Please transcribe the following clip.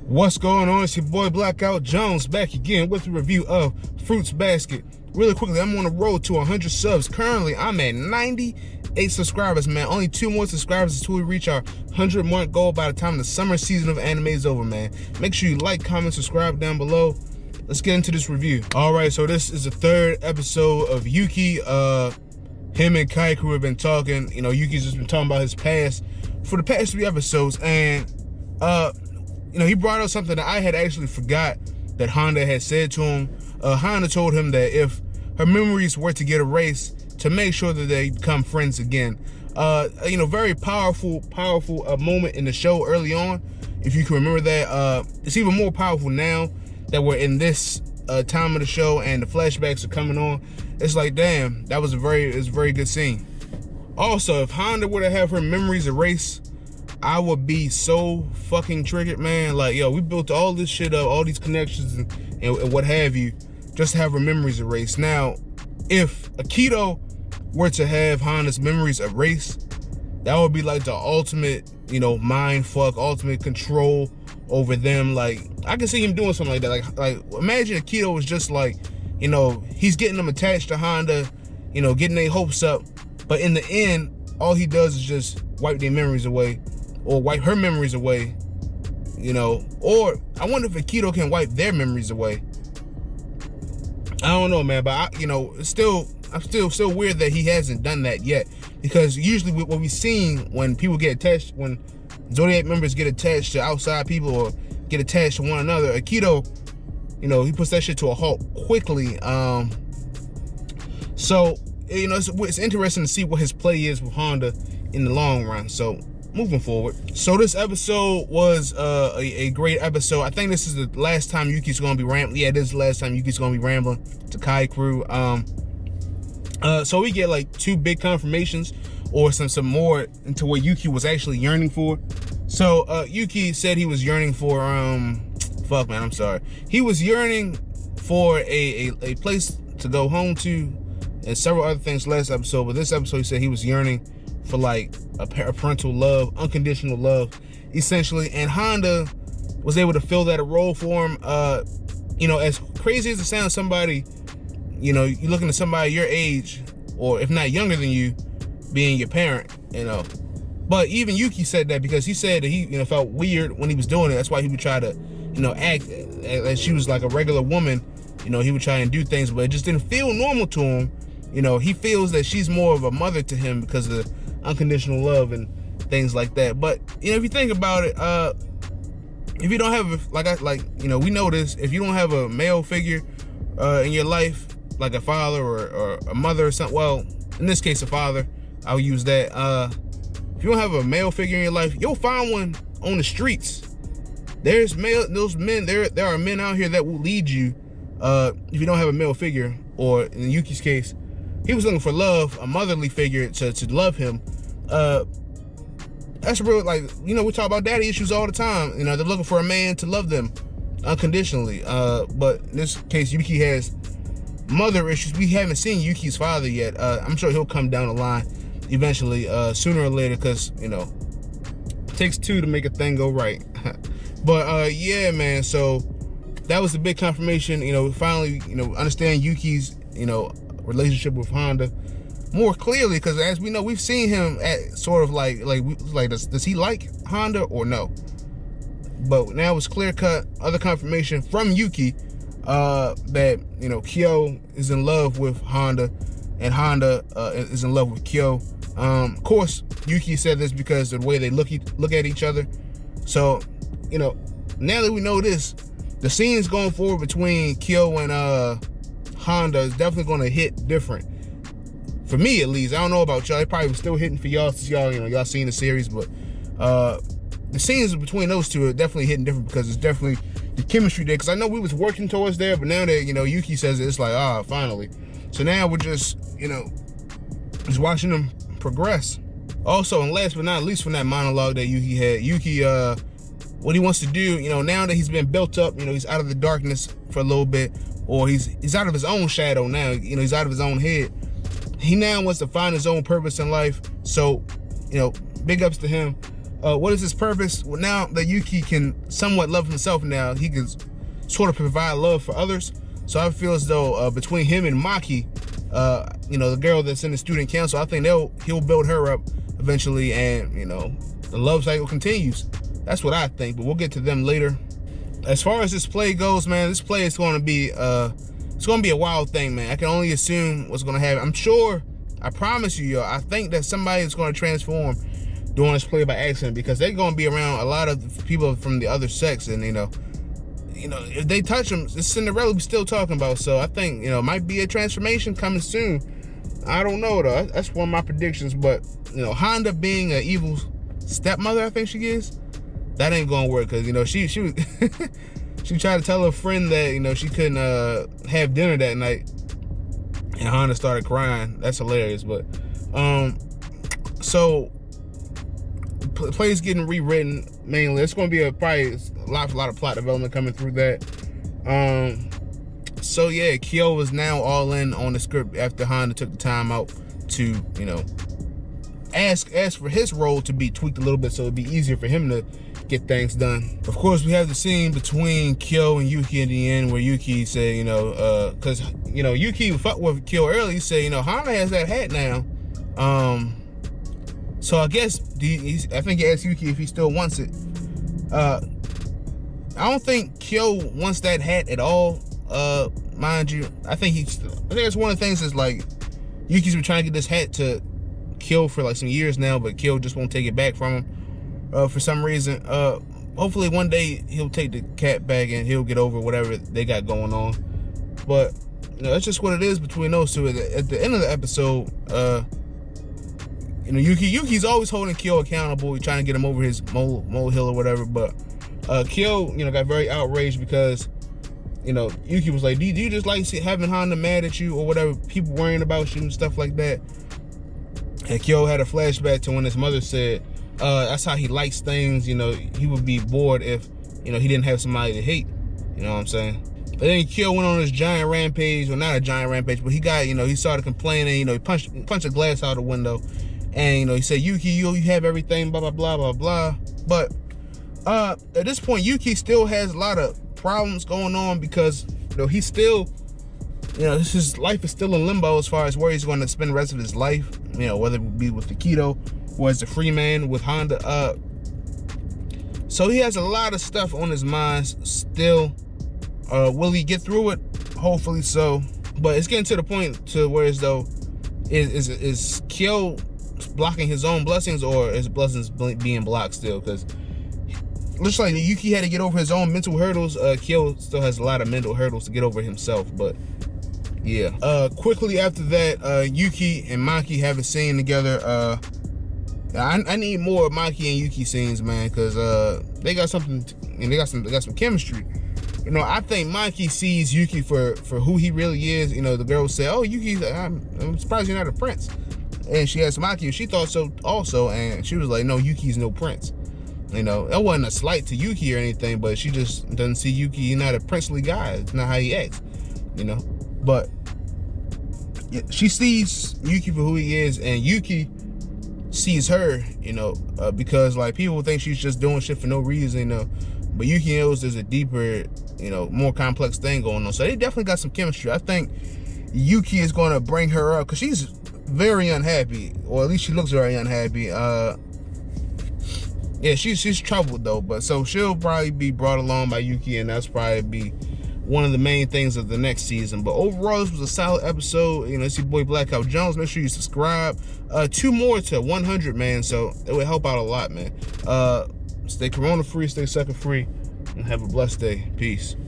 What's going on? It's your boy Blackout Jones back again with a review of Fruits Basket. Really quickly, I'm on the road to 100 subs. Currently, I'm at 98 subscribers, man. Only 2 more subscribers until we reach our 100 month goal by the time the summer season of anime is over, man. Make sure you like, comment, subscribe down below. Let's get into this review. All right, so this is the 3rd episode of Yuki. Him and Kaiku have been talking. You know, Yuki's just been talking about his past for the past 3 episodes, and you know, he brought up something that I had actually forgot that Honda had said to him. Honda told him that if her memories were to get erased, to make sure that they become friends again. You know, very powerful moment in the show early on. If you can remember that, it's even more powerful now that we're in this time of the show and the flashbacks are coming on. It's like, damn, that was a very good scene. Also, if Honda were to have her memories erased, I would be so fucking triggered, man. Like, yo, we built all this shit up, all these connections and what have you, just to have her memories erased. Now, if Akito were to have Honda's memories erased, that would be like the ultimate, you know, mind fuck, ultimate control over them. Like, I can see him doing something like that. Like imagine Akito was just like, you know, he's getting them attached to Honda, you know, getting their hopes up, but in the end, all he does is just wipe their memories away, or wipe her memories away, you know. Or I wonder if Akito can wipe their memories away. I don't know, man, but you know, I'm still weird that he hasn't done that yet, because usually what we've seen when people get attached, when Zodiac members get attached to outside people or get attached to one another, Akito, you know, he puts that shit to a halt quickly. So, you know, it's interesting to see what his play is with Honda in the long run. So, moving forward. So this episode was a great episode. I think this is the last time Yuki's gonna be rambling. Yeah, this is the last time Yuki's gonna be rambling to Kaiku. So we get like 2 big confirmations, or some more into what Yuki was actually yearning for. So Yuki said he was yearning for fuck, man, I'm sorry. He was yearning for a place to go home to, and several other things last episode. But this episode, he said he was yearning for like a parental love, unconditional love, essentially. And Honda was able to fill that role for him. You know, as crazy as it sounds, somebody, you know, you're looking at somebody your age, or if not younger than you, being your parent, you know. But even Yuki said that, because he said that he, you know, felt weird when he was doing it. That's why he would try to, you know, act as she was like a regular woman. You know, he would try and do things, but it just didn't feel normal to him. You know, he feels that she's more of a mother to him because of the unconditional love and things like that. But you know, if you think about it, if you don't have you know, we know this, if you don't have a male figure in your life, like a father or a mother or something, well, in this case a father, I'll use that. If you don't have a male figure in your life, you'll find one on the streets. There are men out here that will lead you if you don't have a male figure. Or in Yuki's case, he was looking for love, a motherly figure to love him. That's real, like, you know, we talk about daddy issues all the time. You know, they're looking for a man to love them unconditionally. But in this case, Yuki has mother issues. We haven't seen Yuki's father yet. I'm sure he'll come down the line eventually, sooner or later, because, you know, it takes 2 to make a thing go right. But yeah, man, so that was the big confirmation. You know, finally, you know, understand Yuki's, you know, relationship with Honda more clearly, because as we know, we've seen him at sort of like does he like Honda or no? But now it's clear cut, other confirmation from Yuki that, you know, Kyo is in love with Honda, and Honda is in love with Kyo. Of course, Yuki said this because of the way they look at each other. So, you know, now that we know this, the scenes going forward between Kyo and Honda is definitely going to hit different. For me, at least. I don't know about y'all. It probably was still hitting for y'all, since y'all, you know, y'all seen the series. But the scenes between those two are definitely hitting different, because it's definitely the chemistry there. Because I know we was working towards there, but now that, you know, Yuki says it, it's like, finally. So now we're just, you know, just watching them progress. Also, and last but not least, from that monologue that Yuki had, what he wants to do, you know, now that he's been built up, you know, he's out of the darkness for a little bit, or he's out of his own shadow now, you know, he's out of his own head. He now wants to find his own purpose in life. So, you know, big ups to him. What is his purpose? Well, now that Yuki can somewhat love himself now, he can sort of provide love for others. So I feel as though between him and Maki, the girl that's in the student council, I think he'll build her up eventually, and the love cycle continues. That's what I think, but we'll get to them later. As far as this play goes, man, this play is going to be it's going to be a wild thing, man. I can only assume what's going to happen. I'm sure, I promise you, yo, I think that somebody is going to transform doing this play by accident, because they're going to be around a lot of people from the other sex, and if they touch them, it's Cinderella we still talking about. So I think might be a transformation coming soon. I don't know though. That's one of my predictions. But Honda being an evil stepmother, I think she is. That ain't gonna work, because she she tried to tell her friend that she couldn't have dinner that night, and Honda started crying. That's hilarious. But so play's getting rewritten mainly. It's going to be probably a lot of plot development coming through that. So yeah, Kyo is now all in on the script after Honda took the time out to ask for his role to be tweaked a little bit, so it'd be easier for him to get things done. Of course, we have the scene between Kyo and Yuki in the end, where Yuki said, because Yuki fucked with Kyo early. He said, Honda has that hat now. So I guess I think he asked Yuki if he still wants it. I don't think Kyo wants that hat at all. Mind you, I think that's one of the things is like Yuki's been trying to get this hat to Kyo for like some years now, but Kyo just won't take it back from him for some reason. Hopefully one day he'll take the cat back and he'll get over whatever they got going on. But that's just what it is between those two. At the end of the episode, Yuki's always holding Kyo accountable. He's trying to get him over his molehill or whatever. But Kyo, got very outraged because, Yuki was like, do you just like having Honda mad at you or whatever, people worrying about you and stuff like that? And Kyo had a flashback to when his mother said, that's how he likes things. He would be bored if, he didn't have somebody to hate. You know what I'm saying? But then Kyo went on this giant rampage, well, not a giant rampage, but he got, he started complaining, he punched a glass out the window. And, he said, Yuki, you have everything, blah, blah, blah, blah, blah. But at this point, Yuki still has a lot of problems going on because, he's still, his life is still in limbo as far as where he's going to spend the rest of his life, whether it be with Takedo or as a free man with Honda. So he has a lot of stuff on his mind still. Will he get through it? Hopefully so. But it's getting to the point to where as though, is Kyo blocking his own blessings, or his blessings being blocked still? Because looks like Yuki had to get over his own mental hurdles. Kyo still has a lot of mental hurdles to get over himself. But yeah, quickly after that, Yuki and Maki have a scene together. I need more of Maki and Yuki scenes, man, because they got something, and they got some chemistry. I think Maki sees Yuki for who he really is. The girl say, "Oh, Yuki, I'm surprised you're not a prince." And she asked Maki, and she thought so also, and she was like, "No, Yuki's no prince." That wasn't a slight to Yuki or anything, but she just doesn't see Yuki. He's not a princely guy. It's not how he acts, But yeah, she sees Yuki for who he is, and Yuki sees her, because like people think she's just doing shit for no reason, But Yuki knows there's a deeper, more complex thing going on. So they definitely got some chemistry. I think Yuki is going to bring her up because she's very unhappy, or at least she looks very unhappy. Yeah, she's troubled though, but so she'll probably be brought along by Yuki, and that's probably be one of the main things of the next season. But overall, this was a solid episode. It's your boy Blackout Jones. Make sure you subscribe. 2 more to 100, man. So it would help out a lot, man. Stay corona free, stay sucker free, and have a blessed day. Peace.